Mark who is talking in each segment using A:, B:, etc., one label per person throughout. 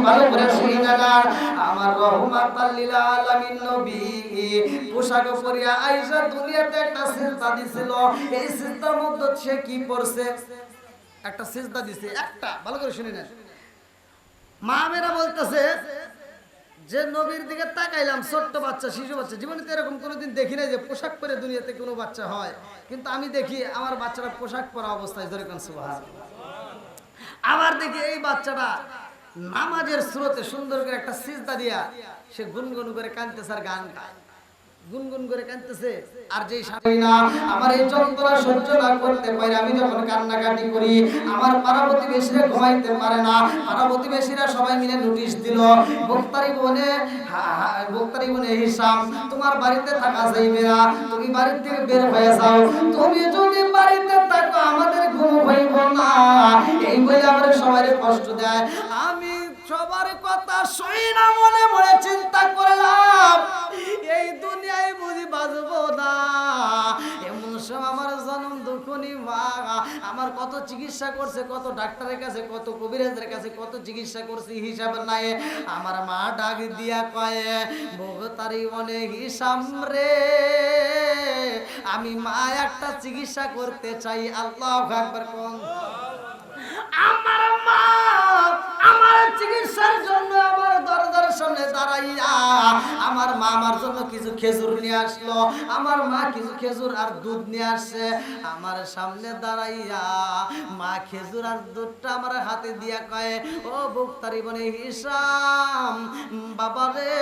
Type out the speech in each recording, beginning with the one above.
A: ভালো করে শুই না আমার রহমাতাল লিল আলামিন নবী পোশাক পরিয়া আয়েশা দুনিয়াতে একটা সিজদা দিছিল এই সিজদার মধ্যে সে কি পড়ছে একটা সিজদা দিছে একটা ভালো করে শুনে নেন মা মেয়েরা বলতেছে যে নবীর দিকে তাকাইলাম ছোট্ট বাচ্চা শিশু বাচ্চা জীবনে তো এরকম কোনোদিন দেখি নাই যে পোশাক পরে দুনিয়াতে কোনো বাচ্চা হয় কিন্তু আমি দেখি আমার বাচ্চারা পোশাক পরা অবস্থায় ধরে কোন সুবহানাল্লাহ আবার দেখি এই বাচ্চাটা নামাজের স্রোতে সুন্দর করে একটা সিজদা দিয়া সে গুনগুন করে কাঁদতেছে আর গান গায় গুনগুন করে কাঁদতেছে আর যেই স্বামী না আমার এই যন্ত্রণা সহ্য না করতে পারে আমি যখন কান্নাকাটি করি আমার পাড়া প্রতিবেশীরা ঘুমাইতে পারে না পাড়া প্রতিবেশীরা সবাই মিলে নোটিশ দিল বক্তারি বনে হিসাম তোমার বাড়িতে থাকা যাইবে না তুমি বাড়ি থেকে বের হয়ে যাও তুমি যদি বাড়িতে থাকো আমাদের ঘুম হইব না এই বলে আমার সবাই কষ্ট দেয় আমি সবার কথা শুই না মনে মনে চিন্তা করলাম এই দুনিয়ায় বুঝি বাঁচবো না এমন সময় আমার জন্ম দুঃখনি মা আমার কত চিকিৎসা করছে কত ডাক্তারের কাছে কত কবিরাজের কাছে কত চিকিৎসা করছি হিসাব নাই আমার মা ডাক দিয়া কয় বগতারি অনেক হিসাব রে আমি মা একটা চিকিৎসা করতে চাই আল্লাহু আকবার কোন আমার মা আমার চিকিৎসার জন্য আমার দরজার সামনে দাঁড়াইয়া আমার মা আমার জন্য কিছু খেজুর নিয়ে আসলো আমার মা কিছু খেজুর আর দুধ নিয়ে আসছে আমার সামনে দাঁড়াইয়া মা খেজুর আর দুধটা আমার হাতে দিয়া কয় ও বক্তারি বনে হিসাম বাবা রে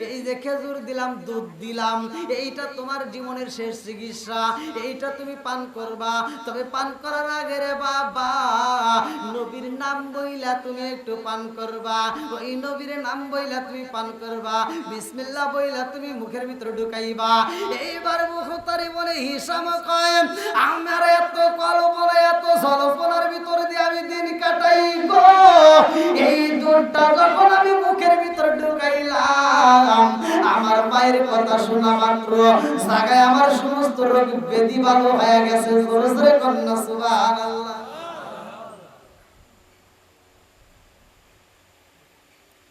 A: এই যে খেজুর দিলাম দুধ দিলাম এইটা তোমার জীবনের শেষ চিকিৎসা এইটা তুমি পান করবা তবে পান করার আগে রে বাবা নবীর নাম বইলা তুমি একটু পান করবা ওই নবীর নাম বইলা তুমি পান করবা বিসমিল্লাহ বইলা তুমি মুখের ভিতর ঢুকাইবা এইবার মুখতারি বলে হিসাম কয় আমার এত কল্পনা এত জল্পনার ভিতর দিয়ে আমি দিন কাটাই গো এই দুধটা যখন আমি মুখের ভিতর ঢুকাইলাম আমার মায়ের কথা শোনা মাত্র জায়গায় আমার সমস্ত রোগ ব্যাধি ভালো হয়ে গেছে জোরে জোরে কন্যা সুবহানাল্লাহ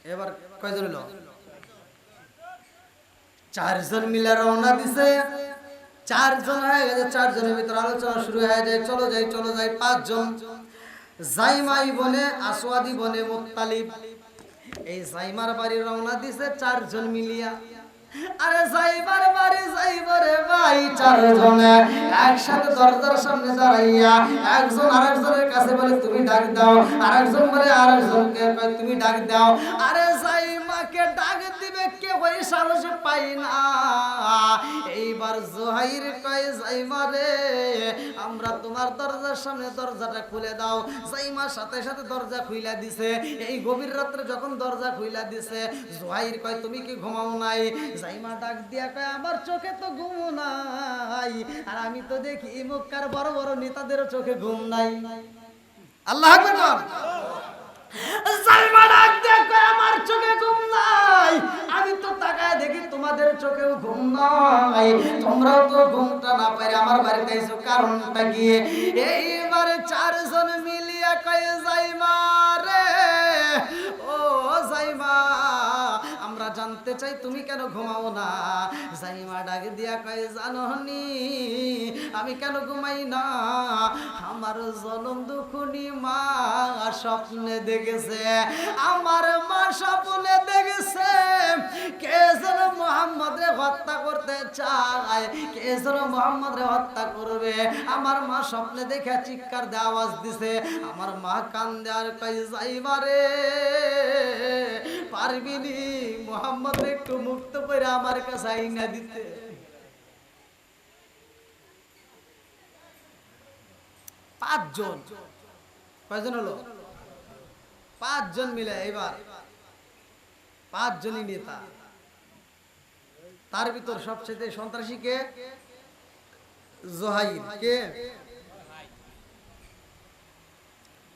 A: এবার কয়জন হলো চারজন মিলে রওনা দিছে চারজন হয়ে গেছে চারজনের ভিতর আলোচনা শুরু হয়ে যায় চলো যাই পাঁচজন জাইমাই বনে আসওয়াদি বনে মুত্তালিব এই জাইমার বাড়ি রওনা দিছে চারজন মিলিয়া আরে যাইবার বাড়ি যাইবারে ভাই চারজন একসাথে দরজার সামনে দাঁড়াইয়া একজন আরেকজনের কাছে বলে তুমি ডাক দাও আরেকজন বলে আরেকজনকে তুমি ডাক দাও আরে যাইমাকে ডাক দিবে কে ওই সাহস পাই না এইবার জোহাইর কয় যাইমা রে আমরা তোমার দরজার সামনে দরজাটা খুলে দাও যাইমা সাথে সাথে দরজা খুইলা দিছে এই গভীর রাত্রে যখন দরজা খুইলা দিছে জোহাইর কয় তুমি কি ঘুমাও নাই জাইমা ডাক দিয়া কয় আমার চোখে তো ঘুম নাই আর আমি তো দেখি মক্কার বড় বড় নেতাদেরও চোখে ঘুম নাই আল্লাহু আকবার জাইমা ডাক দিয়া কয় আমার চোখে ঘুম নাই আমি তো তাকায় দেখি তোমাদের চোখেও ঘুম নাই তোমরাও তো ঘুমটা না পারে আমার বাড়িতে এসো কারণটা কি এইবারে চারজন মিলিয়া কয় জাইমা রে ও জাইমা আমরা জানতে চাই তুমি কেন ঘুমাও না জাইমা ডাক দিয়া কয় জাননি আমি কেন ঘুমাই না আমার জনম দুখুনি মা স্বপ্নে দেখেছে আমার মা স্বপ্নে দেখেছে কে যেন মুহাম্মদরে হত্যা করতে চায় কে যেন মুহাম্মদরে হত্যা করবে আমার মা স্বপ্নে দেখে চিৎকার দিয়ে আওয়াজ দিছে আমার মা কান্দে আর কয় যাইবা রে পারবিনি মুহাম্মদ একটু মুক্ত করে আমার কাছে আইনা দিতে পাঁচজন কয়জন হলো পাঁচজন মিলে এবার পাঁচজনই নেতা তার ভিতর সবচেয়ে সন্ত্রাসী কে জোহাইর কে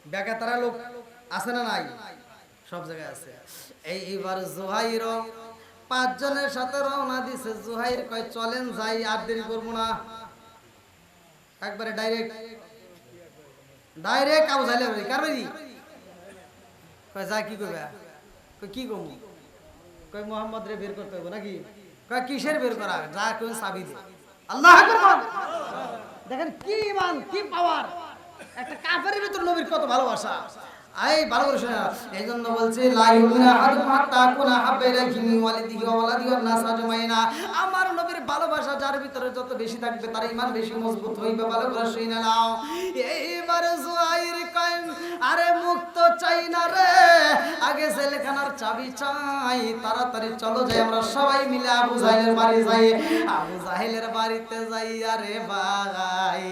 A: বেকাতারা লোক আছে না নাই সব জায়গায় আছে এইবার জোহাইর পাঁচজনের সাথে রওনা দিছে জোহাইর কয় চলেন যাই আর দেরি করবো না একবারে ডাইরেক্ট আবু জাহেল কার বাড়ি কয় যা কি করবে কই কি কমু? কই মোহাম্মদ রে বের করতে হবে নাকি? কই কিসের বের করা? যা কই চাবি দে। আল্লাহু আকবার। দেখেন কি ঈমান, কি পাওয়ার। একটা কাফেরের ভিতর নবীর কত ভালোবাসা। এই ভালো করে শোনা। এইজন্য বলছে লা ইউমিনা আহাদুকুম হাত্তা আকুনা হাব্বা ইলাইহি মিন ওয়ালিদিহি ওয়া ওয়ালাদিহি ওয়ান নাস আজমাইনা। আমার নবীর ভালোবাসা যার ভিতরে যত বেশি থাকবে তার ঈমান বেশি মজবুত হইবে। ভালো করে শুনে নাও। এইবার জুয়াইর কয় আরে মুক্ত চাই না রে, আগে জেলখানার চাবি চাই। তাড়াতাড়ি চলো যাই আমরা সবাই মিলে আবু জাহেলের বাড়ি যাই। আবু জাহেলের বাড়িতে যাই। আরে ভাই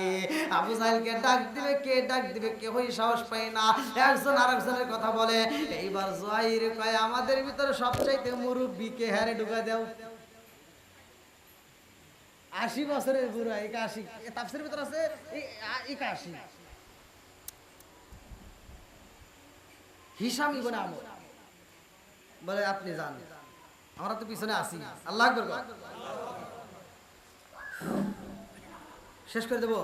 A: আবু জাহেলকে ডাক দিবে, কে ডাক দিবে কেউই সাহস পায় না। একজন আরেকজনের কথা বলে। এইবার জুয়াইর কয় আমাদের ভিতরে সবচাইতে মুরব্বী কে, হ্যারে ঢুকা দাও। 80 বছরের বুড়া, 81 তাফসীরের ভিতর আছে 81। হিশাম ইবনে আমর বলে আপনি যান, আমরা তো পিছনে আছি। আল্লাহু আকবার। শেষ করে দেব।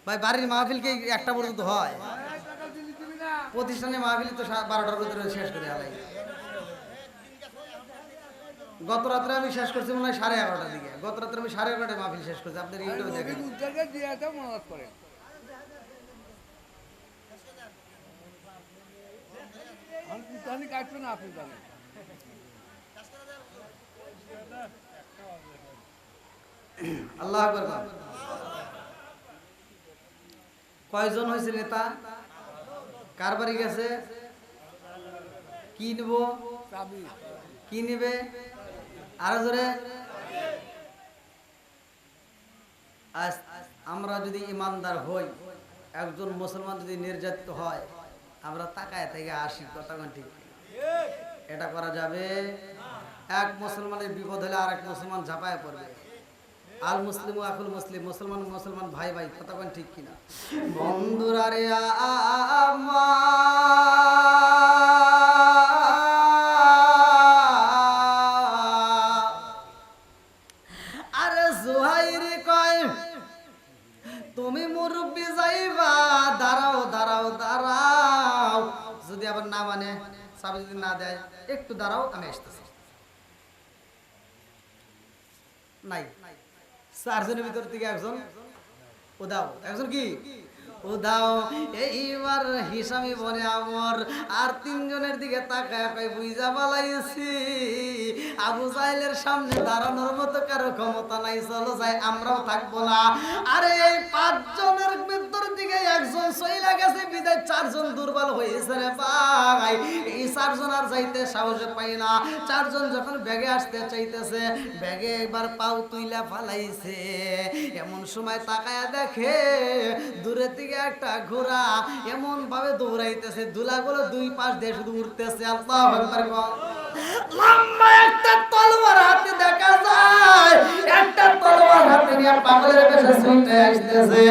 A: ভাই বাড়ির মাহফিল কি একটা পর্যন্ত হয়? প্রতিষ্ঠানে মাহফিল তো 12টার ভিতরে শেষ করে আলাই। গত রাত্রে আমি শেষ করছি মনে হয় 11:30টার দিকে। গত রাত্রে আমি 11:30টায় মাহফিল শেষ করছি। আপনার ইউটিউবে দেখেন। আল্লাহু আকবার। কয়জন হয়েছে নেতা? কার বাড়ি গেছে? কি নিব? কি নিবে? আরো জোরে। আজ আমরা যদি ইমানদার হই, একজন মুসলমান যদি নির্যাতিত হয়, আমরা তাকায় থেকে আসি। কথা ঠিক এটা করা যাবে? এক মুসলমানের বিপদ হলে আর এক মুসলমান ঝাঁপায় পড়বে। আল মুসলিম আকুল মুসলিম, মুসলমান মুসলমান ভাই ভাই। কথা ঠিক কিনা বন্ধুরা রে? আরে জুহাইর কয় তুমি মুরব্বি যাইবা, দাঁড়াও দাঁড়াও দাঁড়াও। যদি আবার না মানে, চাবি যদি না দেয়, একটু দাঁড়াও আমি আসতেছি। নাই, 4 জনের ভিতর থেকে একজন উদাও। একজন কি উদাও। এইবার হিশাম ইবনে আমর আর 3 জনের দিকে তাকায় কই বুইজা পালাইছি আবু জাহেলের সামনে দাঁড়ানোর মতো কারো ক্ষমতা নাই, চলো যাই, আমরাও থাকবো না। আরে এই 5 জনের ভিতর দিকে একজন চইলা গেছে, বিদায় 4 জন দুর্বল হয়েছে রে ভাই। এই 4 জন আর যাইতে সাহস পায় না। 4 জন যখন ব্যাগে আসতে চাইতেছে, ব্যাগে একবার পাও তুইলা ফালাইছে। এমন সময় তাকায়া দেখে দূরে থেকে একটা ঘোড়া এমন ভাবে দৌড়াইতেছে, দুলাগুলো 2 পাশ দিয়ে শুধু উঠতেছে। আল্লাহু আকবার। লম্বা একটা তলোয়ার হাতে দেখা যায়, একটা তলোয়ার হাতে নিয়ে পাগলের বেশে ছুটে আসতেছে।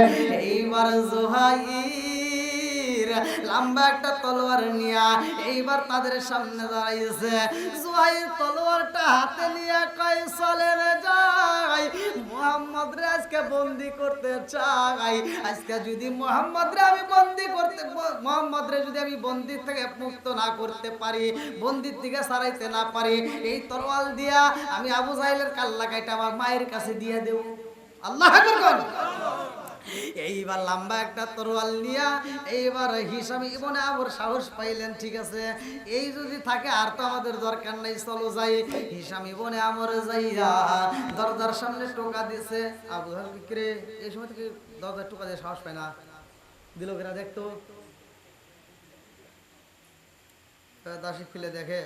A: এইবার জুহাইর লম্বা একটা তলোয়ার নিয়ে এইবার তাদের সামনে দাঁড়াইছে। জুহাইর তলোয়ারটা হাতে নিয়ে কয় চলে রে যাই, মুহাম্মদ রে আজকে বন্দি করতে চাই। আজকে যদি মুহাম্মদ রে আমি বন্দি থেকে মুক্ত না করতে পারি, বন্দির থেকে ছাড়াইতে না পারি, এই তরোয়াল দিয়া আমি আবু জাহেলের কাল্লা কাইটা আমার মায়ের কাছে দিয়ে দেব। আল্লাহু আকবার। এইবার লম্বা একটা তরোয়াল নিয়া এইবার হিশাম ইবনে আমর সাহস পাইলেন, ঠিক আছে এই যদি থাকে আর তো আমাদের দরকার নাই, চলো যাই। হিশাম ইবনে আমর যাইয়া দরজার সামনে টোকা দিছে। আবু জাহেল বিক্রে এই সময় থেকে দরজার টোকা দিয়ে সাহস পায় না, দিল কেনা দেখতো। দাসী খুলে দেখে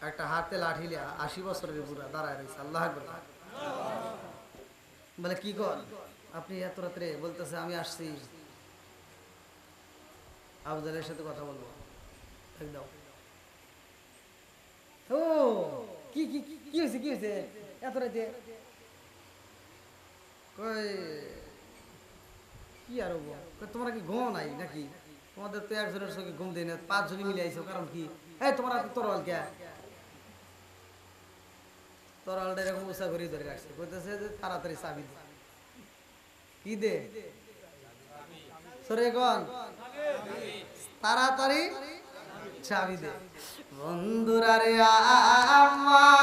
A: একটা হাতে লাঠি লিয়া 80 বছরের বুড়া দাঁড়ায় রয়েছে। আল্লাহু আকবার। বলে কি কর আপনি এত রাত্রে? বলতেছে আমি আসছি আবু জাহেলের সাথে কথা বলবো। একদম ও কি কি কি হয়েছে, কি হয়েছে এত রাতে? কই কি আর হবো, তোমরা কি ঘুমো নাই নাকি? তোমাদের তো একজনের সঙ্গে ঘুম দেয় না, 5 জনই মিলে আইছো, কারণ কি? এই তোমরা তরোয়াল কে? তরোয়ালটা এরকম উঁচা করে ধরে রাখছে, বলতেছে যে তাড়াতাড়ি চাবি দে। কি দে সরে গন তাড়াতাড়ি চাবি দে বন্ধুরা রে আমার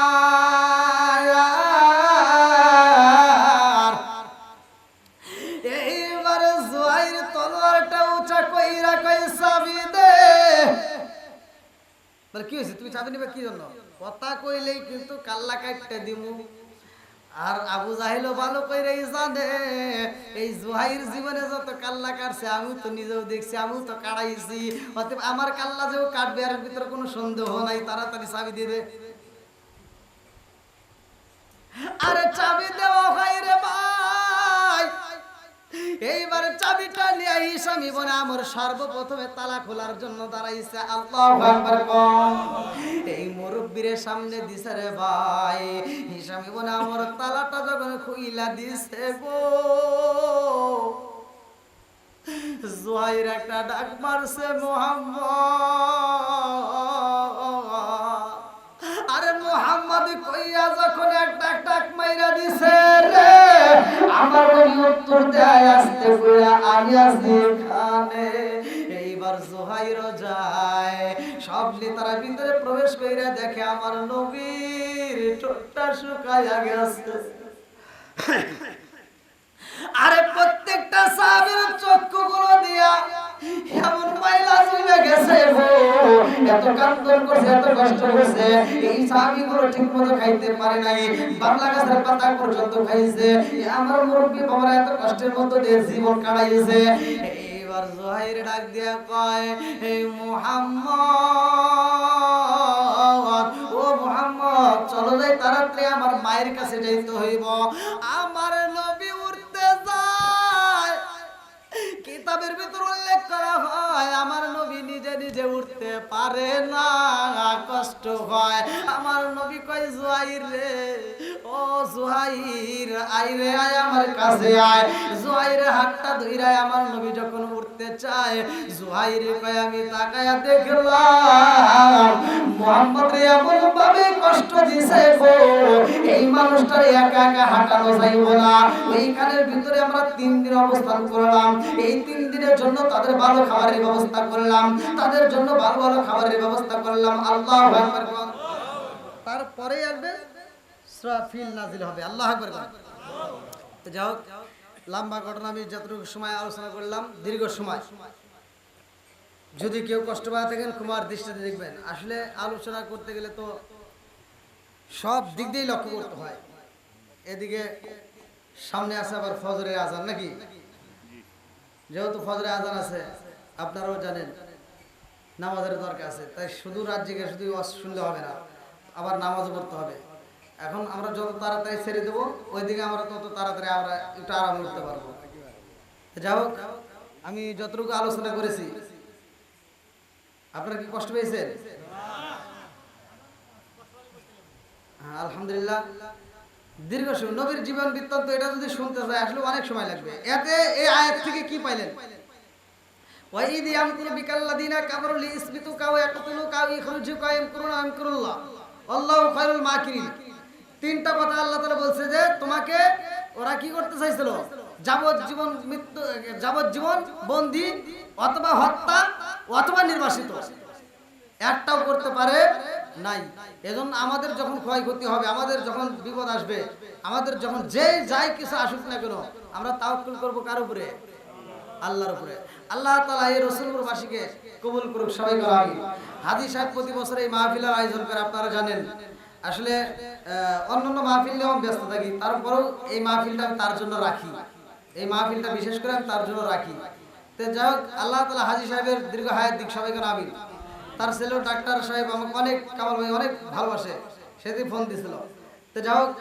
A: এইবার জুয়াইর তলোয়ারটা উঁচা কইরা কই চাবি দে মানে কি হয়েছে তুমি চাবি নিবে কি জন্য কথা কইলেই কিন্তু কাল্লা কাটতে দিমু আর আবু জাহেলও ভালো কইরাই জানে এই জুহাইর জীবনে যত কাল্লা কাটছে আমি তো নিজেও দেখছি আমিও তো কাটাইছি অতএব আমার কাল্লা যেও কাটবে আর ভিতরে কোনো সন্দেহ নাই তাড়াতাড়ি চাবি দিয়ে দে আরে চাবি দেওয়া হয় রে ভাই এইবার চাবিটা নিয়ে হিসাম ইবনে আমর সর্বপ্রথমে তালা খোলার জন্য দাঁড়াইছে আল্লাহু আকবার এই মুরব্বির সামনে দিছে রে ভাই হিসাম ইবনে আমর তালাটা যখন খুইলা দিছে গো জুহাইর একটা ডাক মারছে মুহাম্মদ আরে মুহাম্মদ কইয়া যখন একটা ডাক মাইরা দিছে রে আমার নবী উত্তর দেয় আসতে কইরা আমি আছি এখানে এইবার জুহাইর যায় সব নেতারা ভিতরে প্রবেশ কইরা দেখে আমার নবীর ঠোঁটটা শুকায়া গেছে আরে প্রত্যেকটা সাহাবীর চক্ষুগুলো দিয়া এমন মাইলা জুইলা গেছে গো এত কান্দন করছে এত কষ্ট করছে এই সাহাবীগুলো ঠিকমতো খাইতে পারে নাই বাংলা গাছের পাতা পর্যন্ত খাইছে আমার মুরব্বি বাবারা এত কষ্টের মধ্যে দিয়ে জীবন কাটাইছে এইবার জুহাইর ডাক দিয়া কয় এই মুহাম্মদ ও মুহাম্মদ চলো যাই তাড়াতাড়ি আমার মায়ের কাছে যাইতে হইব আমার নবী উঠতে যায় কিতাবের ভিতর উল্লেখ করা হয় আমার নবী নিজে নিজে উঠতে পারে না কষ্ট হয় আমার নবী কয় জুহাইর রে ও জুহাইর আই রে আয় আমার কাছে আয় জুহাইরের হাতটা ধইরায় আমার নবী যখন উঠতে চায় জুহাইর কয় আমি তাকায়া দেখলাম মুহাম্মদ রে এমন ভাবে কষ্ট দিছে গো এই মানুষটার একা একা হাঁটানো যাইব না ওইখানের ভিতরে আমরা 3 দিন অবস্থান করলাম এই 3 দিনের জন্য তাদের ভালো খাবারের ব্যবস্থা করলাম তাদের জন্য ভালো ভালো খাবারের ব্যবস্থা করলাম আল্লাহু আকবার তারপরে আসবে ইসরাফিল নাজিল হবে আল্লাহু আকবার তো যাও লম্বা ঘটনা আমি যতটুকু সময় আলোচনা করলাম দীর্ঘ সময় যদি কেউ কষ্ট পায় থাকেন কুমার দৃষ্টিতে দেখবেন আসলে আলোচনা করতে গেলে তো সব দিক দিয়েই লক্ষ্য করতে হয় এদিকে সামনে আছে আবার ফজরের আজান নাকি যেহেতু ফজরের আজান আছে আপনারাও জানেন নামাজের দরকার আছে তাই শুধু রাত জেগে শুধু ওয়াজ শুনলে হবে না আবার নামাজও পড়তে হবে এখন আমরা যত তাড়াতাড়ি ছেড়ে দেবো ওইদিকে আমরা তত তাড়াতাড়ি আমরা একটু আরাম করতে পারবো যাই হোক আমি যতটুকু আলোচনা করেছি আপনারা কি কষ্ট পেয়েছেন হ্যাঁ আলহামদুলিল্লাহ দীর্ঘ সময় নবীর জীবন বৃত্তান্ত এটা যদি শুনতে চাই আসলে অনেক সময় লাগবে এতে এই আয়াত থেকে কি পাইলেন ওয়াইদ ইয়ামকুরু বিকাল্লাযিনা কাফারু লিইসবিতুকা ওয়া ইয়াকতুলুকা ওয়া ইখরুজুকা ইয়ামকুরুনা ইয়ামকুরুল্লাহ আল্লাহু খায়রুল মাকিরিন তিনটা কথা আল্লাহ তাআলা বলছে যে তোমাকে ওরা কি করতে চাইছিল যাবজ্জীবন মৃত্যু যাবজ্জীবন বন্দী অথবা হত্যা অথবা নির্বাসিত একটাও করতে পারে নাই এজন্য আমাদের যখন ক্ষয়ক্ষতি হবে আমাদের যখন বিপদ আসবে আমাদের যখন যে যাই কিছু আসুক না কেন আমরা তাওয়াক্কুল করব কার উপরে আল্লাহর উপরে আল্লাহ তাআলা এই রাসূলপুরবাসীকে কবুল করুক সবাই বলেন আমিন হাজী সাহেব প্রতি বছর এই মাহফিলের আয়োজন করে আপনারা জানেন আসলে অন্যান্য মাহফিলেও আমি ব্যস্ত থাকি তারপরেও এই মাহফিলটা আমি তার জন্য রাখি এই মাহফিলটা বিশেষ করে আমি তার জন্য রাখি তো যাই হোক আল্লাহ তাআলা হাজী সাহেবের দীর্ঘ হায়াত দিক সবাই বলেন আমিন তার ছেলে ডাক্তার সাহেব আমাকে অনেক কামাল ভাই অনেক ভালোবাসে সেদিন ফোন দিছিল তো যাই হোক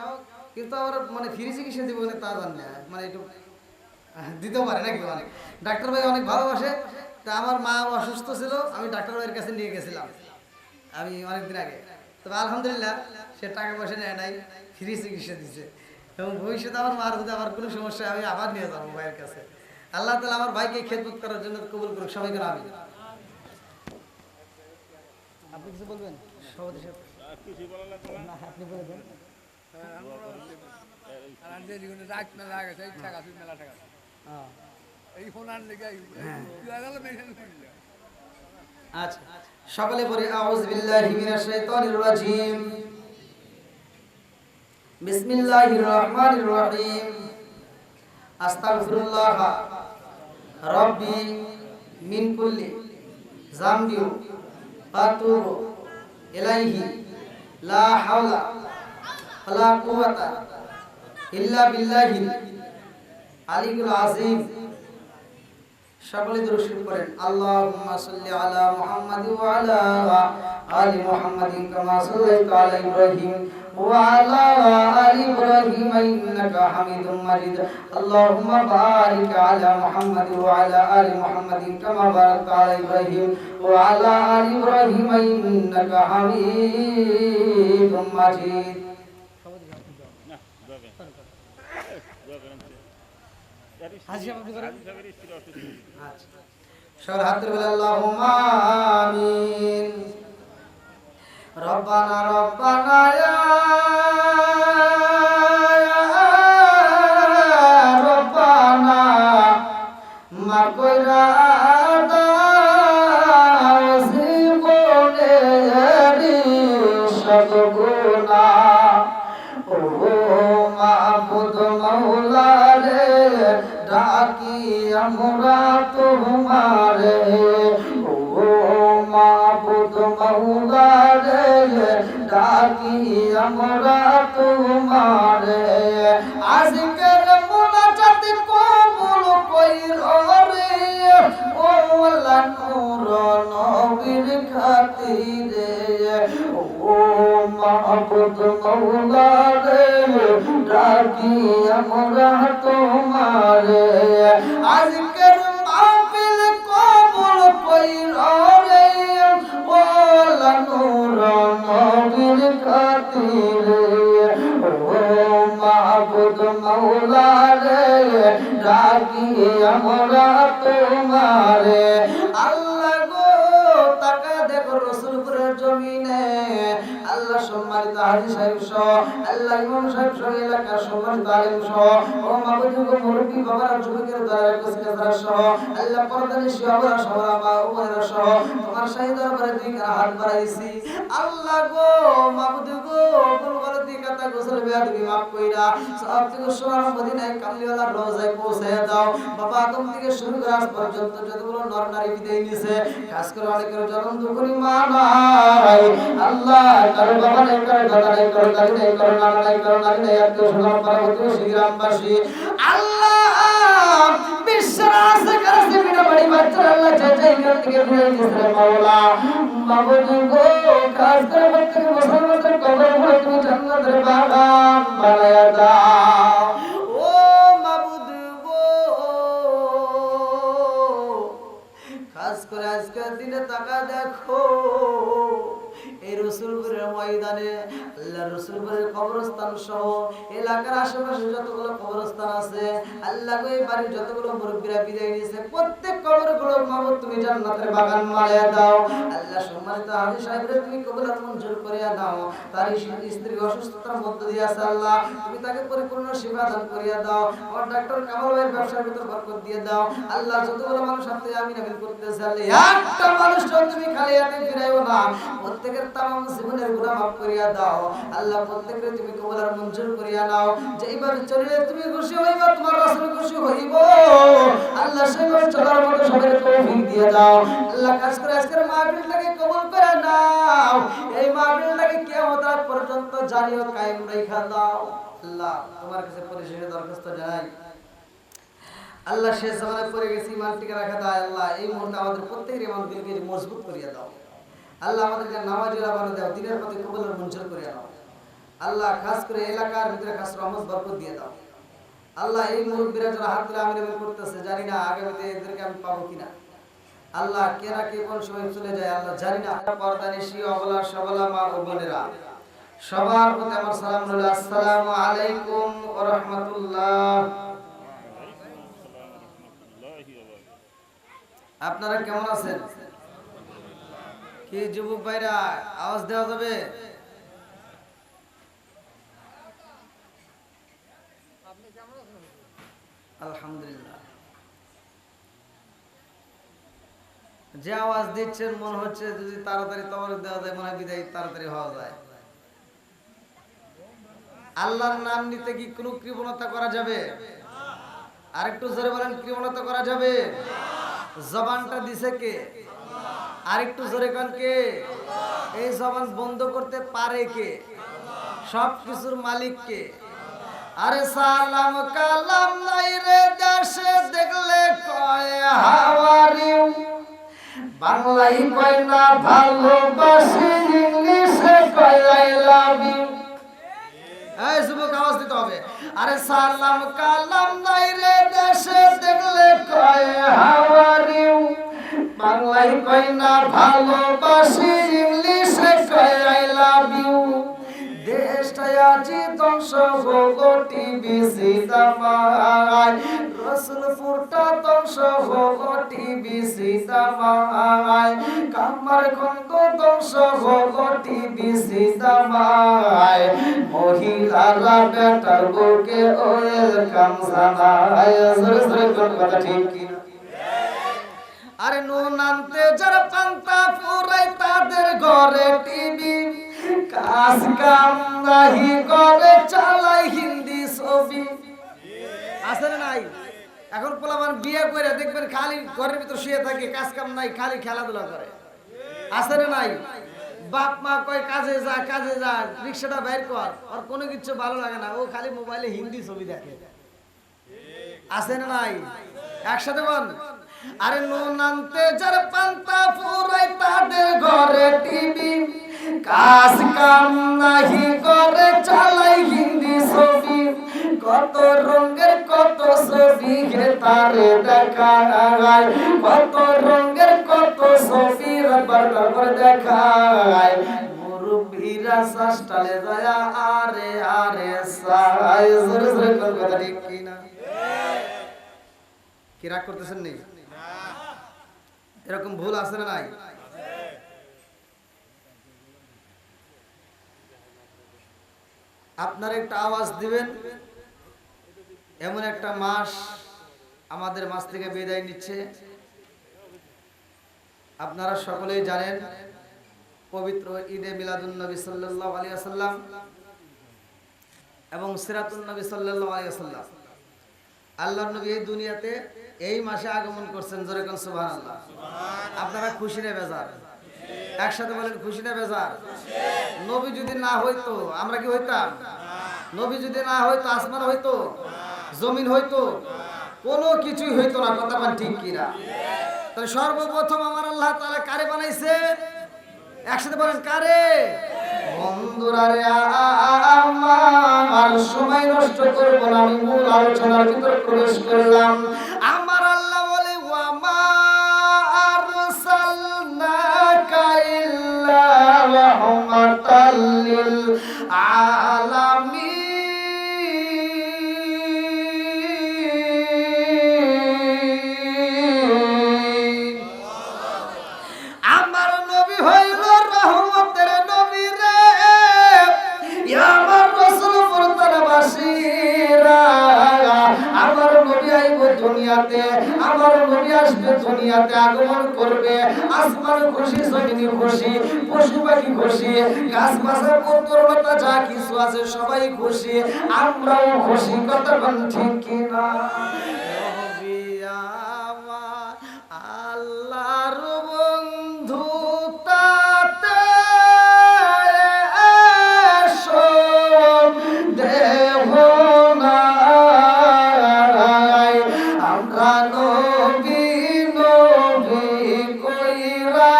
A: কিন্তু আমার মানে ফ্রি চিকিৎসা দিব তা জানি না মানে একটু দিতেও পারে নাকি মানে ডাক্তার ভাই অনেক ভালোবাসে তা আমার মা অসুস্থ ছিল আমি ডাক্তার ভাইয়ের কাছে নিয়ে গেছিলাম আমি অনেকদিন আগে তবে আলহামদুলিল্লাহ সে টাকা পয়সা নেয় নাই ফ্রি চিকিৎসা দিচ্ছে এবং ভবিষ্যতে আমার মার যদি আমার কোনো সমস্যা আমি আবার নিয়ে যাবো ভাইয়ের কাছে আল্লাহ তাআলা আমার ভাইকে খেদমত করার জন্য কবুল করুক সবাইকে আমিন আপনি কিছু বলবেন সভাপতি সাহেব না আপনি বলে দেন
B: এই ফোনার লেগে
A: আচ্ছা সকলে পড়ি আউযু বিল্লাহি মিনাশ শাইতানির রাজিম বিসমিল্লাহির রহমানির রহিম আস্তাগফিরুল্লাহ রাব্বি মিন কুল্লি যামবি ওয়া আতুবু ইলাইহি লা হাওলা ওয়ালা কুওয়াতা ইল্লা বিল্লাহিল আলিয়্যিল আযীম। সকলে দরুদ শরীফ পড়েন। আল্লাহুম্মা সাল্লি আলা মুহাম্মাদ ওয়া আলা আলি মুহাম্মাদিন কামা সাল্লাইতা আলা ইব্রাহিম ওয়া আলা আলি ইব্রাহিম ইন্নাকা হামিদুম মাজিদ। আল্লাহুম্মা বারিক আলা মুহাম্মাদ ওয়া আলা আলি মুহাম্মাদিন কামা বারাকতা আলা ইব্রাহিম ওয়া আলা আলি ইব্রাহিম ইন্নাকা হামিদুম মাজিদ। আল্লাহুম্মা আমিন। রব্বানা রব্বানা ইয়া রব্বানা মা কইরা দাও জীবনের সব গুনাহ। ও মাবুদ মাওলা রে ডাকি আমরা তোমারে। ও মাবুদ মাওলা রে ডাকি আমরা তোমারে। আজকের মোনাজাত কবুল কইরো রে ও আল্লাহ নূর নবীর খাতিরে। ও মাবুদ মাওলা রে ডাকি আমরা তোমারে। আজকের মাহফিল কবুল কইরো রে ও আল্লাহ নূর নবীর খাতিরে। ও মাবুদ মাওলা রে ডাকি আমরা তোমারে। আল্লাহ গো তাকা দেখো রসুলপুরের জমিনে আল্লাহ সম্মানিত হাজী সাহেব সহ আল্লাহ ইমাম সাহেব সহ এলাকার সম্মানিত আলেম সহ ও মাবুদ গো মুরব্বী বাবারা যুবকের দ্বারা কুসকেরা সহ আল্লাহ পরদানি শিয়াবরা সহরা মা উমরা সহ তোমার শাহী দরবারে দুই কারা হাত বাড়াইছি। আল্লাহ গো মাবুদ গো কোন গলতি কথা গোসল বেয়াদবি মাফ কইরা সব থেকে সোনার মদিনায় কামলিওয়ালার রওজায় পৌঁছায়া দাও। বাবা আদম থেকে শুরু করে আজ পর্যন্ত যতগুলো নর নারী বিদায় নিছে কাজ করে অনেকের জনম দুঃখী মা নাই। আল্লাহ কারো বাবা নাই, কারো দাদা নাই, কারো দাদি নাই, কারো নানা নাই, কারো নানি নাই, আত্মীয় স্বজন পাড়া-প্রতিবেশী গ্রামবাসী আল্লাহ বিশ্বের আছে কাছে বিনা বাড়ি বাচ্চারা আল্লাহ চাই চাই এখান থেকে ফিরে দিয়েছে মাওলা। মাবুদ গো কাজ করে প্রত্যেক মুসলমানদের কবর উপরে তুমি জান্নাতের বাগান বানায়া দাও। ও মাবুদ গো কাজ করে আজকের দিনে তাকা দেখো এই রসুলপুরের ময়দানে আল্লাহ রসুলপুরের কবরস্থান সহ এলাকার আশেপাশে যতগুলো কবরস্থান আছে আল্লাহ এই বাড়ির যতগুলো মুরব্বীরা বিদায় নিয়েছে প্রত্যেক কবরগুলো মাবুদ তুমি জান্নাতের বাগান বানায়া দাও। আল্লাহ সম্মানিত হাজী সাহেবরে তুমি কবুল মঞ্জুর করিয়া দাও। তার স্ত্রী অসুস্থতার মধ্য দিয়ে আছে আল্লাহ তুমি তাকে পরিপূর্ণ সেবা দান করিয়া দাও। আর ডাক্তার কামাল ভাইয়ের ব্যবসার ভিতর বরকত দিয়ে দাও। আল্লাহ যতগুলো মানুষ আপনি আমিন আমিন করতেছে আল্লাহ একটা মানুষ তুমি খালি হাতে ফিরাইও না। প্রত্যেকের তামাম জীবনের গুনাহ মাফ করিয়া দাও। আল্লাহ প্রত্যেককে তুমি কবুল আর মঞ্জুর করিয়া নাও। যেইভাবে চলিলে তুমি খুশি হইবা, তোমার রাসূল খুশি হইব। আল্লাহ সেইভাবে চলার মতো সবাইকে তৌফিক দিয়ে দাও। আল্লাহ কাজ করে আজকের মাহফিলটাকে কবুল করে নাও। এই মাহফিলটাকে কিয়ামত পর্যন্ত জারি ও কায়েম রাখা দাও। আল্লাহ তোমার কাছে পরিশেষে দরখাস্ত জানাই আল্লাহ শেষ জামানায় পড়ে গেছি ইমানটিকে রাখা দাও। আল্লাহ এই মুহূর্তে আমাদের প্রত্যেকের ইমান দিলকে মজবুত করিয়া দাও। আল্লাহ আমাদেরকে নামাজিরা বানিয়ে দাও, দিনের পথে কবুল আর মঞ্জুর করিয়া দাও। আল্লাহ খাস করে এলাকার ভিতরে খাস রহমত বরকত দিয়ে দাও। আল্লাহ এই মুরব্বীরা যারা হাত তুলে আমির আমির করতেছে জানি না আগামীতে এদেরকে আমি পাবো কিনা। আল্লাহ কেরা কে কোন সময় চলে যায় আল্লাহ জানি না। পর্দানিশী অবলা সবলা মা ও বোনেরা সবার প্রতি আমার সালাম রইল। আসসালামু আলাইকুম ওয়া রাহমাতুল্লাহ। আপনারা কেমন আছেন? কি যুবক ভাইরা আওয়াজ দেওয়া যাবে? আলহামদুলিল্লাহ। যে আওয়াজ দিচ্ছেন মনে হচ্ছে যদি তাড়াতাড়ি তবরক দেওয়া যায় মনে হয় বিদায় তাড়াতাড়ি হওয়া যায়। আল্লাহর নাম নিতে কি কোনো কৃপণতা করা যাবে? আরেকটু জোরে বলেন, কৃপণতা করা যাবে? জবানটা দিছে কে? আরেকটু জোরে কান কে? এই জবান বন্ধ করতে পারে কে? সব কিছুর মালিক কে? আরে সালাম কালাম নাই রে দেশে দেখলে কয় হাওয়ারিউ, বাংলাই কয় না ভালোবাসি, ইংলিশে কয় আই লাভ ইউ। এই যুবক আওয়াজ দিতে হবে। আরে সালাম কালাম নাই রে দেশে দেখলে কয় হাওয়ারিউ, বাংলাই কয় না ভালোবাসি, ইংলিশে কয় আই লাভ ইউ। দেশটা আজি ধ্বংস হলো টিভি সিনেমায়, রসুলপুরটা ধ্বংস হলো টিভি সিনেমায়, কামারখন্দ ধ্বংস হলো টিভি সিনেমায়, মহিলারা বেটার বুকে ওয়েলকাম জানায়। কথা ঠিক কি? আরে নুন আনতে যারা পান্তা ফুরাই তাদের ঘরে টিভি, কাজ কাম নাহি করে চালাই হিন্দি ছবি। আছে না নাই? এখন পোলাপান বিয়ে করে দেখবেন খালি ঘরের ভিতর শুয়ে থাকে, কাজ কাম নাই, খালি খেলাধুলা করে। আছে না নাই? বাপ মা কয় কাজে যা কাজে যা, রিক্সাটা বের কর, আর কোনো কিছু ভালো লাগে না, ও খালি মোবাইলে হিন্দি ছবি দেখে। আছে না নাই? একসাথে বল। আরে নুন আনতে যারা পান্তা ফুরাই তাদের ঘরে টিভি, কাজ কাম নাহি করে চালাই হিন্দি ছবি, কত রঙের কত ছবি হে তারে দেখায়, কত রঙের কত ছবি বারবার করে দেখায়, মুরব্বিরা শাস্তালে দয়া আরে আরে সাই। জোরে জোরে কথা ঠিক কি না? কি রাগ করতেছেন নি? এরকম ভুল আছে না নাই? আপনারা একটা আওয়াজ দিবেন, এমন একটা মাস আমাদের মাস থেকে বিদায় নিচ্ছে। আপনারা সকলেই জানেন পবিত্র ঈদে মিলাদুন নবী সাল্লাল্লাহু আলাইহি ওয়াসাল্লাম এবং সিরাতুন নবী সাল্লাল্লাহু আলাইহি ওয়াসাল্লাম, আল্লাহর নবী এই দুনিয়াতে এই মাসে আগমন করছেন। জোরে কোন সুবহানাল্লাহ। আপনারা খুশি না বেজার? একসাথে বলেন খুশি না বেজার? নবী যদি না হইতো আমরা কি হইতাম? নবী যদি না হইতো আসমান হইতো, জমিন হইতো, কোনো কিছুই হইতো না। কথা বলেন ঠিক কিনা? তাহলে সর্বপ্রথম আমার আল্লাহ তাআলা কারে বানাইছে? একসাথে বলেন কারে? বন্ধুরা রে আমার সময় নষ্ট করব না, আমি মূল আলোচনার ভিতর প্রবেশ করলাম। আমার আল্লাহ বলে ওয়া মা আরসালনাকা ইল্লা রাহমাতাল লিল আলামিন। আমার নবী হইল রহমতের নবী রে, আমার রাসূল পরতার বাসীরা। আমার নবী আইব দুনিয়াতে, আমার নবী আসবে দুনিয়াতে, আগমন করবে। আসমান খুশি, জমিন খুশি, পশু পাখি খুশি, গাছ গাছার পত্রলতা যা কিছু আছে সবাই খুশি, আমরাও খুশি। কথা বল ঠিক কিনা? নবী আমার আল্লাহর বন্ধু, তাতে এসো দেহ নাই। আমরা নবী নবী কইরা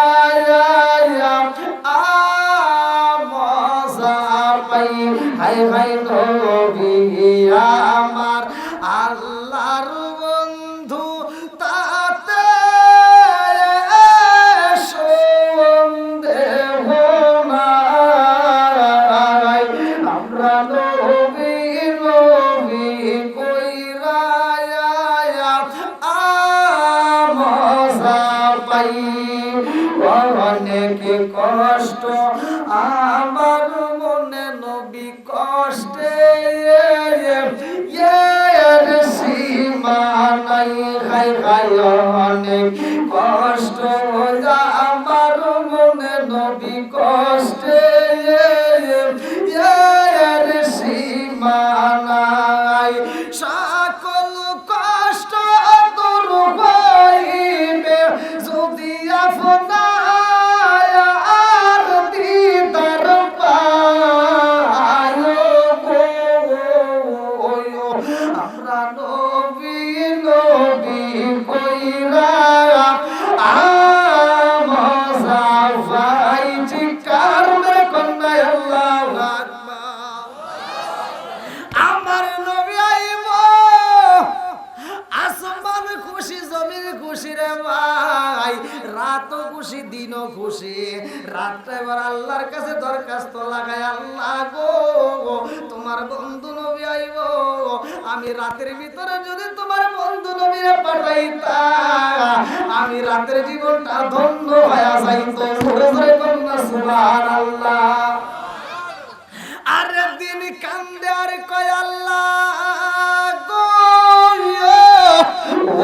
A: মজা পাই। হাই হাই নবী আমার আল্লাহর বন্ধু, তাতে সন্দেহ নাই। আমরা নবী নবী কইরা মজা পাই। অনেক কষ্ট আমার মনে নবী কষ্টে সীমা নাই। খাই খাই অনেক কষ্ট খুশি দিনও খুশি। রাতটা এবার আল্লাহর কাছে দরখাস্ত লাগায়, আল্লাহ গো তোমার বন্ধু নবী আইব, আমি রাতের ভিতরে যদি তোমার বন্ধু নবীরে পাঠাইতা আমি রাতের জীবনটা ধন্য হয়ে যাইতো। জোরে জোরে কন্যা সুবহানাল্লাহ। আর দিন কান্দে আর কয় আল্লাহ গো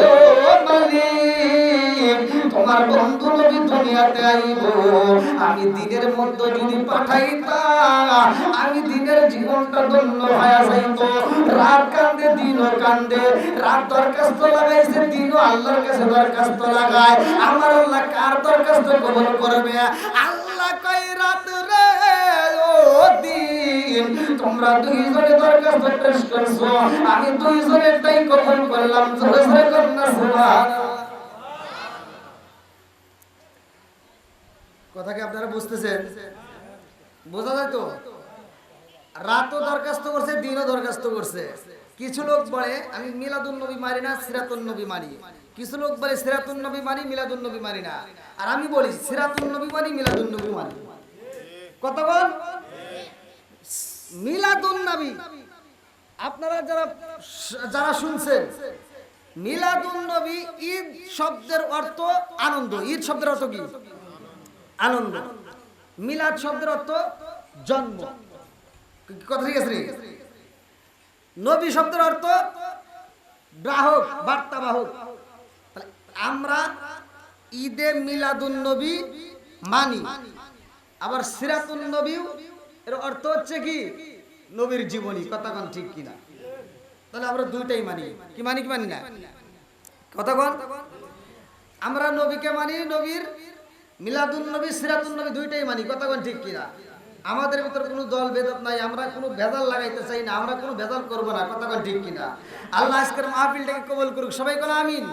A: ও মালিক তোমার বন্ধু নবী দুনিয়াতে আইব, আমি দিনের মধ্যে যদি পাঠাইতা আমি দিনের জীবনটা ধন্য হয়ে যাইত। রাত কান্দে দিনও কান্দে, রাত দরখাস্ত লাগাইছে দিনও আল্লাহর কাছে দরখাস্ত লাগায়। আমার আল্লাহ কার দরখাস্ত কবুল করবে? আল্লাহ কয় রাত রে ও দিন তোমরা দুইজনে দরখাস্ত পেশ করছো, আমি দুইজনেরটাই কবুল করলাম। জোরে জোরে কন্যা সুবহানাল্লাহ। কথা কি আপনারা বুঝতেছেন? বোঝা যায় তো? রাতও দরখাস্ত করছে দিনও দরখাস্ত করছে। কিছু লোক বলে আমি মিলাদুন নবী মানি না সিরাতুন নবী মানি, কিছু লোক বলে সিরাতুন নবী মানি মিলাদুন নবী মানি না, আর আমি বলি সিরাতুন নবী মানি মিলাদুন নবী মানি। কতক্ষণ মিলাদুন নবী আপনারা যারা শুনছেন, মিলাদুন নবী ঈদ শব্দের অর্থ আনন্দ। ঈদ শব্দের অর্থ কি? আনন্দ। মিলাদ শব্দের অর্থ জন্ম। কথা ঠিক আছে? নবী শব্দের অর্থ গ্রাহক, বার্তাবাহক। আমরা ঈদে মিলাদুন নবী মানি, আবার সিরাতুন নবী এর অর্থ হচ্ছে কি? নবীর জীবনী। কথা কোন ঠিক কিনা? তাহলে আমরা দুইটাই মানি। কি মানি কি মানি না? কথা কোন? আমরা নবীকে মানি, নবীর মিলাদুন নবী সিরাতুন নবী দুইটাই মানি। কথা কোন ঠিক কিনা? আমাদের ভিতর কোনো দল ভেদাত নাই, আমরা কোনো ভেজাল লাগাইতে চাই না, আমরা কোনো ভেজাল করবো না। কথা কোন ঠিক কিনা? আল্লাহ আজকের মাহফিলটাকে কবুল করুক। সবাই কোন আমিন।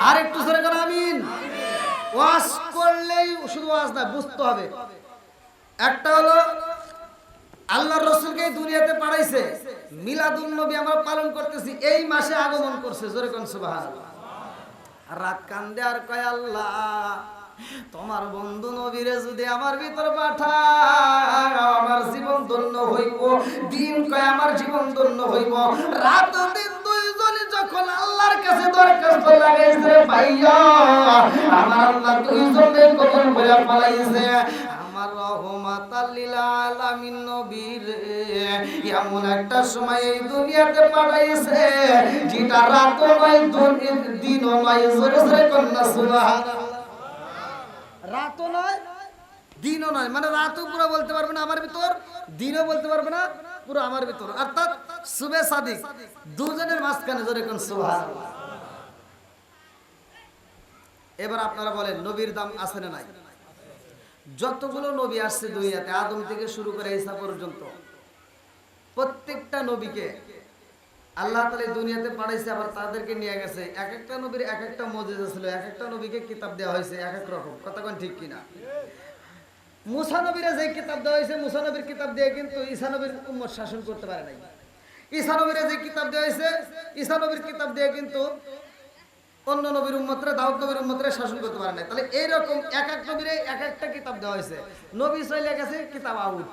A: আর একটু জোরে কোন আমিন। ওয়াজ করলেই শুধু ওয়াজ না, বুঝতে হবে। একটা হলো আল্লাহর রাসূলকে দুনিয়াতে পাঠাইছে, মিলাদুন নবী আমরা পালন করতেছি, এই মাসে আগমন করছে। জোরে কোন সুবহানাল্লাহ। রাত কান্দে আর কয় আল্লাহ তোমার বন্ধু নবীরে যদি আমার ভিতর পাঠাও আমার জীবন ধন্য হইব। দিন কয় আমার জীবন ধন্য হইব। রাত দিন দুইজনে যখন আল্লাহর কাছে দরখাস্ত লাগাইছে ভাইয়া, আমার আল্লাহ দুইজনে কবুল করে ফলাইছে। আমার রহমাতাল লিল আলামিন নবীর এমন একটা সময় এই দুনিয়াতে পাঠাইছে যেটা রাতও নয় দিনও নয়। জোরে জোরে কন্যা সুবহানাল্লাহ। রাতও নয় দিনও নয়, মানে রাতও পুরো বলতে পারবে না আমার ভিতর, দিনও বলতে পারবে না পুরো আমার ভিতর, অর্থাৎ সুবে সাদিক দুজনের মাঝখানে। জোরে কোন সুবহানাল্লাহ। এবার আপনারা বলেন নবীর দাম আছে না নাই? যতগুলো নবী আসছে দুনিয়াতে আদম থেকে শুরু করে ঈসা পর্যন্ত, প্রত্যেকটা নবীকে আল্লাহ তাআলা দুনিয়াতে পাঠাইছে, আবার তাদেরকে নিয়ে গেছে। এক একটা নবীর এক একটা মুজিজা ছিল, এক একটা নবীকে কিতাব দেওয়া হয়েছে এক এক রকম। কথা কোন ঠিক কিনা? মুসা নবীরে যে কিতাব দেওয়া হয়েছে, মুসা নবীর কিতাব দিয়ে কিন্তু ঈসা নবীর উম্মত শাসন করতে পারে নাই। ঈসা নবীরে যে কিতাব দেওয়া হয়েছে, ঈসা নবীর কিতাব দিয়ে কিন্তু অন্য নবীর উম্মতরা, দাউদ নবীর উম্মতরা শাসন করতে পারে নাই। তাহলে এইরকম এক এক নবীরে এক একটা কিতাব দেওয়া হয়েছে। নবী চলে গেছে, কিতাব আউট।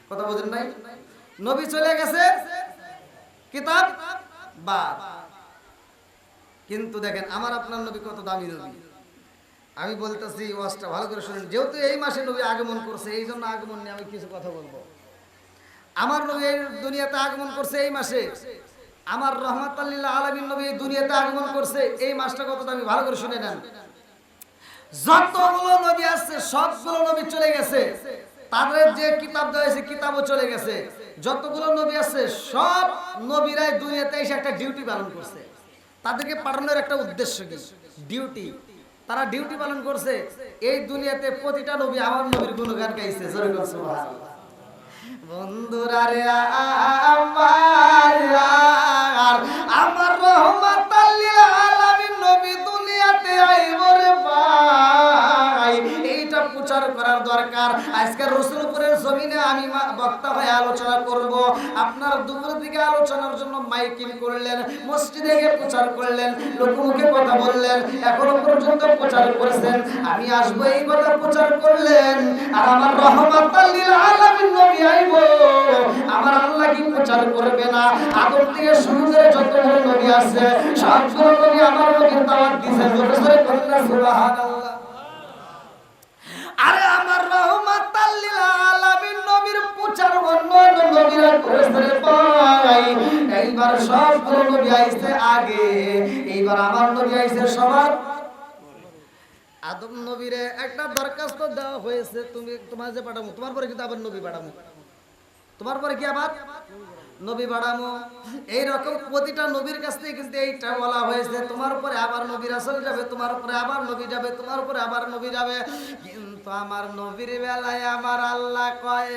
A: কথা বুঝেন নাই? নবী চলে গেছে, কিতাব বাদ। কিন্তু দেখেন আমার আপনার নবী কত দামি নবী। আমি বলতেছি ওয়াজটা ভালো করে শুনেন। যেহেতু এই মাসে নবী আগমন করছে, এই জন্য আগমন নিয়ে আমি কিছু কথা বলবো। আমার নবী এই দুনিয়াতে আগমন করছে এই মাসে। আমার রহমাতাল লিল আলামিন নবী এই দুনিয়াতে আগমন করছে এই মাসটা কত দামি, ভালো করে শুনে নেন। যতগুলো নবী আসছে সবগুলো নবী চলে গেছে, তাদের যে কিতাব দেওয়া হয়েছে কিতাবও চলে গেছে। যতগুলো নবী আছে সব নবীরাই দুনিয়াতে এসে একটা ডিউটি পালন করছে। তাদেরকে পাঠানোর একটা উদ্দেশ্য কি? ডিউটি। তারা ডিউটি পালন করছে। এই দুনিয়াতে প্রতিটা নবী আমার নবীর গুণগান গাইছে। জোরে বলুন সুবহানাল্লাহ। বন্ধুরা রে আমার রহমাতাল লিল আলামিন নবী দুনিয়াতে আইব রে ভাই, এইটা প্রচার করার দরকার দরকার। আজকে রসুলপুরের জমিনে আমি বক্তা হয়ে আলোচনা করব। আপনার দুপুরের দিকে আলোচনার জন্য মাইকিং করলেন, মসজিদে গিয়ে প্রচার করলেন, লোকমুখে কথা বললেন, এখনো পর্যন্ত প্রচার করেছেন। আমি আসবো এই কথা প্রচার করলেন, আর আমার রহমাতাল লিল আলামিন নবী আইব, আমার আল্লাহ কি প্রচার করবে না? আদম থেকে শুরু করে যতগুলো নবী আছে সবগুলো নবী আমার নবীর দাওয়াত দিয়েছে। জোরে জোরে বলুন সুবহানাল্লাহ। আরে আমার রহমাতাল লিল আলামিন নবীর প্রচার অন্য নবীরা করেছে ভাই। এইবার সবগুলো নবী আইছে আগে, এইবার আমার নবী আইছে সবার। আদম নবীরে একটা দরখাস্ত দেওয়া হয়েছে, তুমি তোমার যে পাঠামো, তোমার পরে কিন্তু আবার নবী পাঠামো, তোমার পরে কি আবার নবী বাড়ামো। এইরকম প্রতিটা নবীর কাছ থেকে কিন্তু এইটা বলা হয়েছে, তোমার উপরে আবার নবী রাসূল যাবে, তোমার উপরে আবার নবী যাবে, তোমার উপরে আবার নবী যাবে। কিন্তু আমার নবীর বেলায় আমার আল্লাহ কয়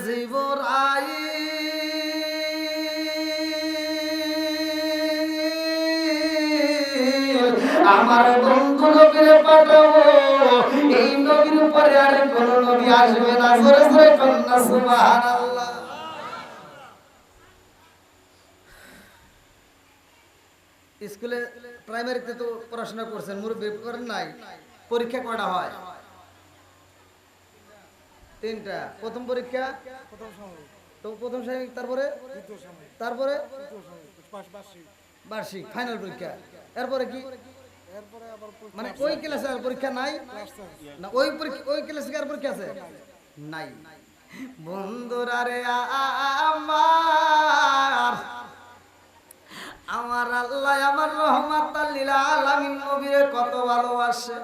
A: জিবরাইল আমার বন্ধু নবীরে পাঠাবো, এই নবীর উপরে আর কোন নবী আসবে না। জোরে জোরে কন্যা সুবহানাল্লাহ। স্কুলে প্রাইমারিতে তো পড়াশোনা করছেন, মুরব্বি করেন নাই? পরীক্ষা কয়টা হয়? 3টা। প্রথম পরীক্ষা তো প্রথম সাময়িক, তারপরে তারপরে বার্ষিক ফাইনাল পরীক্ষা। এরপরে কি মানে ওই ক্লাসে আর পরীক্ষা নাই না? ওই পরীক্ষা ওই ক্লাসে আর পরীক্ষা আছে নাই? বন্ধুরা রে আমার আল্লাহ আমার রহমাতাল লিল আলামিন নবীরে কত ভালোবাসে।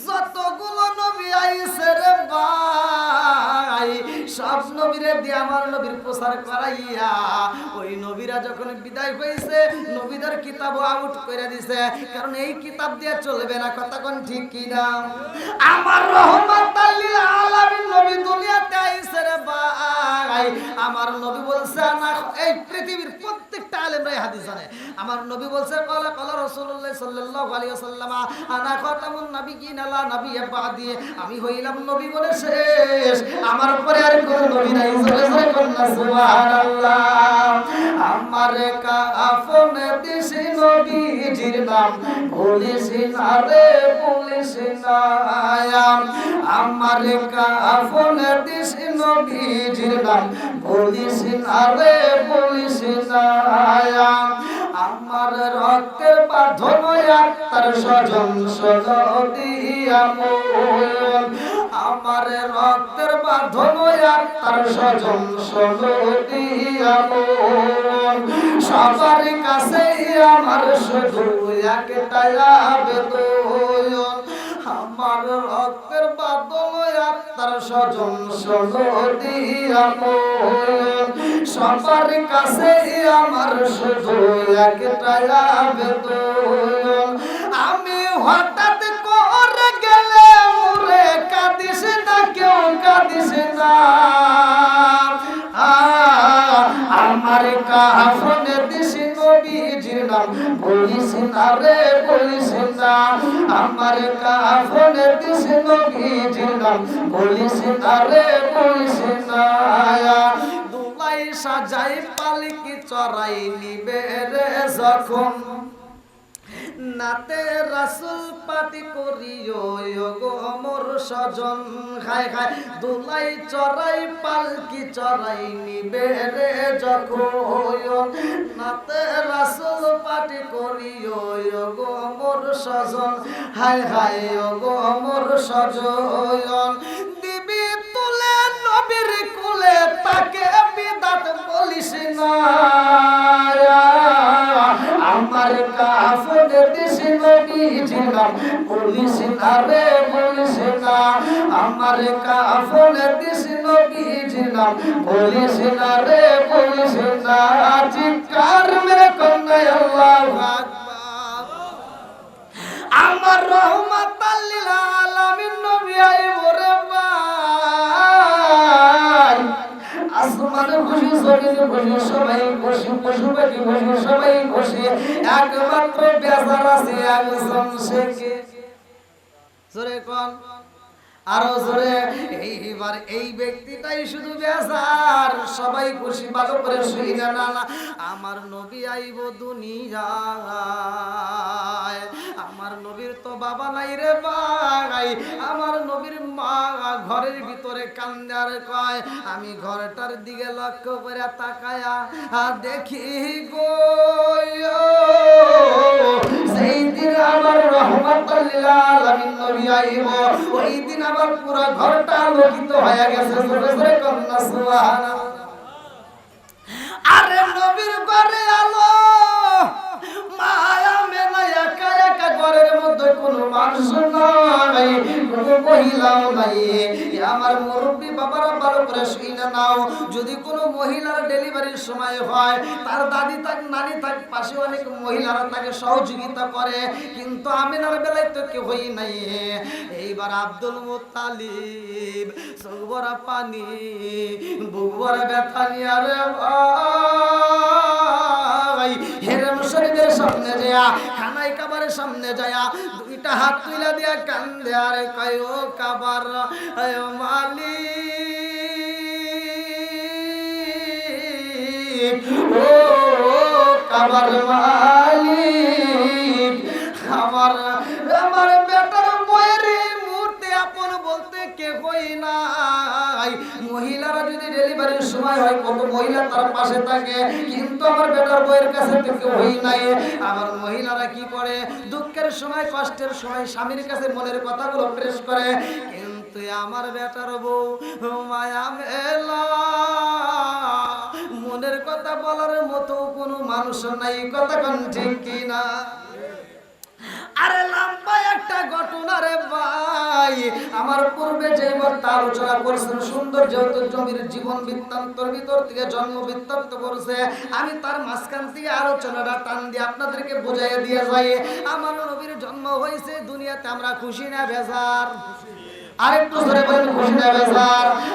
A: যতগুলো নবী আইছে রে ভাই, সব নবীরে দিয়ে আমার নবীর প্রচার করাইয়া ওই নবীরা যখন বিদায় হয়েছে, নবীদের কিতাবও আউট করে দিছে, কারণ এই কিতাব দিয়ে চলবে না। কথা কোন ঠিক কি না? আমার রহমাতাল লিল আলামিন নবী দুনিয়াতে আইছে রে ভাই। আমার নবী বলছে না, এই পৃথিবীর প্রত্যেকটা আলেমরাই হাদিস জানে। আমার নবী বলছে ক্বালা ক্বালা রাসূলুল্লাহ সাল্লাল্লাহু আলাইহি ওয়াসাল্লাম আনা খাতামুন নাবিয়্যিন লা নাবিয়্যা বাদি, আমি হইলাম নবী বলে শেষ, আমার পরে আর কোন নবী নাই। জোরে জোরে বলুন সুবহানাল্লাহ। আমার কাফন দিছি নবীজির নাম বলিস না রে বলিস না, আমার কাফন দিছি নবীজির নাম বলিস না রে বলিস না, আমার রক্তের বাঁধন আত্মার স্বজন সদিয়া মন, আমার রক্তের বাঁধন আত্মার স্বজন সদিয়া মন, সবার কাছে আমার শুধু একটাই আবেদন, আমার রক্তের বাঁধন আত্মার স্বজন সদিয়া মন, সবার কাছে আমার শুধু একটাই আবেদন, আমি হঠাৎ করে গেলে মুরে কাঁদিস না, কেউ কাঁদিস না, আমার কাফনে দিস নবীজির নাম বলিস না রে বলিস না, আমার কাফনে দিস নবীজির নাম বলিস না রে বলিস না, দুলাই সাজাই পালকি চড়াই নিবে রে যখন, নাতে রাসূল পাটি করিও গো মোর স্বজন, খায় খায় দুলাই চড়াই পালকি চড়াই নিবে রে যখন, নাতে রাসূল পাটি করিও গো মোর স্বজন, হায় হায় গো মোর স্বজন, দিবি তুলে নবীর কুলে তাকে বিদাত বলিস না, আমার কাফনে দিস নবীজির নাম বলিস না রে বলিস না, আমার কাফনে দিস নবীজির নাম বলিস না রে বলিস না, চিৎকার মেরে কন্যা আল্লাহু আকবার। আমার রহমাতাল লিল আলামিন নবী আইব রে ভাই, আসমানে খুশি জমিনে খুশি সবাই খুশি, পশু পাখি খুশি সবাই খুশি, একমাত্র বেজার আছে একজন সে কে? জোরে কোন? আরো জোরে। এইবার এই ব্যক্তিটাই শুধু বেজার, সবাই খুশি ভালো করে শুই না। না আমার নবী আইব দুনিয়ায়, আমার নবীর তো বাবা নাই রে ভাই, আমার নবীর মা ঘরের ভিতরে কান্দে আর কয়, আমি ঘরটার দিকে লক্ষ্য করে তাকায়া দেখি গো, সেই দিন আমার রহমাতুল লিল আলামিন নবী আইব, ওই দিন আমার পুরো ঘরটা আলোকিত হয়ে গেছে। জোরে জোরে কন্যা সুবহানাল্লাহ। আরে নবীর ঘরে আলো, মায়া মেনা একা একা ঘরের মধ্যে কোনো মানুষ নাই, কোনো মহিলাও নাই। আমার মুরব্বী বাবারা ভালো করে শুনে নাও, যদি কোনো মহিলার ডেলিভারির সময় হয়, তার দাদি থাক নানি থাক পাশে অনেক মহিলারা তাকে সহযোগিতা করে, কিন্তু আমিনার বেলায় তো কেউই নাই। এইবার আব্দুল মুত্তালিব চোখ ভরা পানি, বুক ভরা ব্যথা নিয়ে রে ভাই হেরেম শরীফের সামনে যায়া, খানাই কাবারের সামনে যায়া দুইটা হাত তুইলা দিয়া কান্দে আর কয়, ও কাবার মালিক, ও কাবার মালিক, আমার আমার বেটার বয়ের মুহূর্তে আপন বলতে কে হই নাই। মহিলারা যদি ডেলিভারির সময় হয়, কত মহিলা তার পাশে থাকে, কিন্তু আমার বেটার বইয়ের কাছে তো কেউ হই নাই। আমার মহিলারা কি করে, দুঃখের সময় কষ্টের সময় স্বামীর কাছে মনের কথাগুলো প্রেস করে, কিন্তু আমার বেটার বউ মায়া মেলা মনের কথা বলার মতো কোনো মানুষ নাই। কথা কোন ঠিক কিনা? আরে লম্বা একটা ঘটনা রে ভাই, আমার পূর্বে যে বক্তা আলোচনা করেছেন সুন্দর যেহেতু জমির জীবন বৃত্তান্তর ভিতর থেকে জন্ম বৃত্তান্ত করেছে, আমি তার মাঝখান থেকে আলোচনাটা টান দিয়ে আপনাদেরকে বুঝাইয়া দিয়ে যাই। আমার নবীর জন্ম হয়েছে দুনিয়াতে, আমরা খুশি না বেজার? আরেকটু ধরে বলেন, খুশি না বেজার?